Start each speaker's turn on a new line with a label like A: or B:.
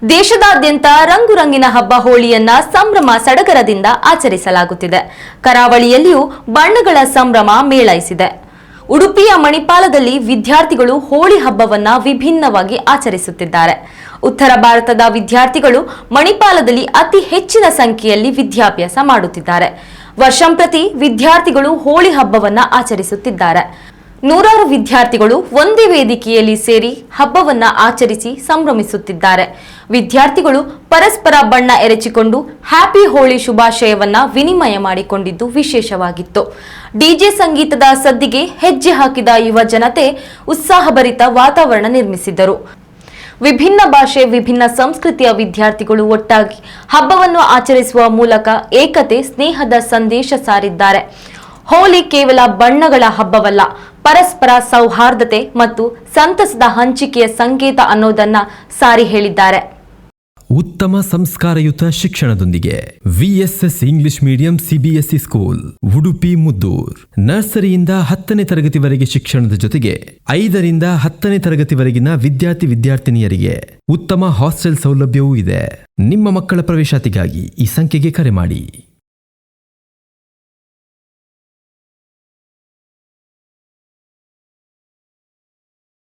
A: ದೇಶದಾದ್ಯಂತ ರಂಗುರಂಗಿನ ಹಬ್ಬ ಹೋಳಿಯನ್ನ ಸಂಭ್ರಮ ಸಡಗರದಿಂದ ಆಚರಿಸಲಾಗುತ್ತಿದೆ. ಕರಾವಳಿಯಲ್ಲಿಯೂ ಬಣ್ಣಗಳ ಸಂಭ್ರಮ ಮೇಳೈಸಿದೆ. ಉಡುಪಿಯ ಮಣಿಪಾಲದಲ್ಲಿ ವಿದ್ಯಾರ್ಥಿಗಳು ಹೋಳಿ ಹಬ್ಬವನ್ನ ವಿಭಿನ್ನವಾಗಿ ಆಚರಿಸುತ್ತಿದ್ದಾರೆ. ಉತ್ತರ ಭಾರತದ ವಿದ್ಯಾರ್ಥಿಗಳು ಮಣಿಪಾಲದಲ್ಲಿ ಅತಿ ಹೆಚ್ಚಿನ ಸಂಖ್ಯೆಯಲ್ಲಿ ವಿದ್ಯಾಭ್ಯಾಸ ಮಾಡುತ್ತಿದ್ದಾರೆ. ವರ್ಷಂಪ್ರತಿ ವಿದ್ಯಾರ್ಥಿಗಳು ಹೋಳಿ ಹಬ್ಬವನ್ನ ಆಚರಿಸುತ್ತಿದ್ದಾರೆ. ನೂರಾರು ವಿದ್ಯಾರ್ಥಿಗಳು ಒಂದೇ ವೇದಿಕೆಯಲ್ಲಿ ಸೇರಿ ಹಬ್ಬವನ್ನ ಆಚರಿಸಿ ಸಂಭ್ರಮಿಸುತ್ತಿದ್ದಾರೆ. ವಿದ್ಯಾರ್ಥಿಗಳು ಪರಸ್ಪರ ಬಣ್ಣ ಎರಚಿಕೊಂಡು ಹ್ಯಾಪಿ ಹೋಳಿ ಶುಭಾಶಯವನ್ನ ವಿನಿಮಯ ಮಾಡಿಕೊಂಡಿದ್ದು ವಿಶೇಷವಾಗಿತ್ತು. ಡಿಜೆ ಸಂಗೀತದ ಸದ್ದಿಗೆ ಹೆಜ್ಜೆ ಹಾಕಿದ ಯುವ ಜನತೆ ಉತ್ಸಾಹಭರಿತ ವಾತಾವರಣ ನಿರ್ಮಿಸಿದರು. ವಿಭಿನ್ನ ಭಾಷೆ, ವಿಭಿನ್ನ ಸಂಸ್ಕೃತಿಯ ವಿದ್ಯಾರ್ಥಿಗಳು ಒಟ್ಟಾಗಿ ಹಬ್ಬವನ್ನು ಆಚರಿಸುವ ಮೂಲಕ ಏಕತೆ, ಸ್ನೇಹದ ಸಂದೇಶ ಸಾರಿದ್ದಾರೆ. ಹೋಳಿ ಕೇವಲ ಬಣ್ಣಗಳ ಹಬ್ಬವಲ್ಲ, ಪರಸ್ಪರ ಸೌಹಾರ್ದತೆ ಮತ್ತು ಸಂತಸದ ಹಂಚಿಕೆಯ ಸಂಕೇತ ಅನ್ನೋದನ್ನ ಸಾರಿ ಹೇಳಿದ್ದಾರೆ.
B: ಉತ್ತಮ ಸಂಸ್ಕಾರಯುತ ಶಿಕ್ಷಣದೊಂದಿಗೆ VSS English medium CBSE school Udupi Muddur. ನರ್ಸರಿಯಿಂದ 10ನೇ ತರಗತಿವರೆಗೆ ಶಿಕ್ಷಣದ ಜೊತೆಗೆ 5ರಿಂದ 10ನೇ ತರಗತಿವರೆಗಿನ ವಿದ್ಯಾರ್ಥಿನಿಯರಿಗೆ ಉತ್ತಮ ಹಾಸ್ಟೆಲ್ ಸೌಲಭ್ಯವೂ ಇದೆ. ನಿಮ್ಮ ಮಕ್ಕಳ ಪ್ರವೇಶಾತಿಗಾಗಿ ಈ ಸಂಖ್ಯೆಗೆ ಕರೆ ಮಾಡಿ.